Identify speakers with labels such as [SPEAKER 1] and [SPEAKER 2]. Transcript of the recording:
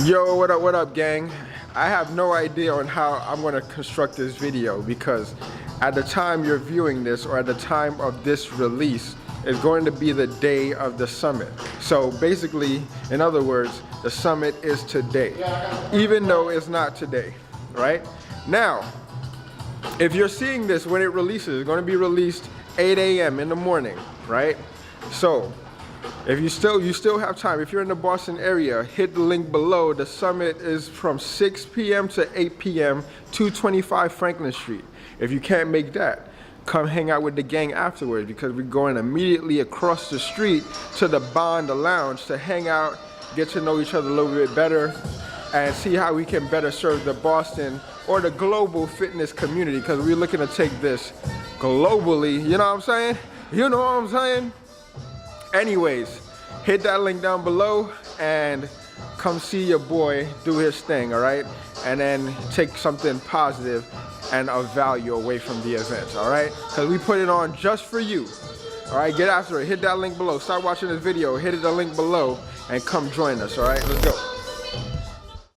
[SPEAKER 1] Yo, what up, gang? I have no idea on how I'm gonna construct this video because at the time you're viewing this or at the time of this release is going to be the day of the summit. So basically, in other words, the summit is today, even though it's not today, right? Now, if you're seeing this when it releases, it's gonna be released 8 a.m. in the morning, right? So, if you still have time, if you're in the Boston area, hit the link below. The summit is from 6 p.m. to 8 p.m., 225 Franklin Street. If you can't make that, come hang out with the gang afterwards because we're going immediately across the street to the Bond, the lounge, to hang out, get to know each other a little bit better, and see how we can better serve the Boston or the global fitness community because we're looking to take this globally. You know what I'm saying? You know what I'm saying? Anyways, hit that link down below and come see your boy do his thing, all right? And then take something positive and of value away from the event, all right? Because we put it on just for you, all right? Get after it. Hit that link below. Start watching this video. Hit the link below and come join us, all right? Let's go.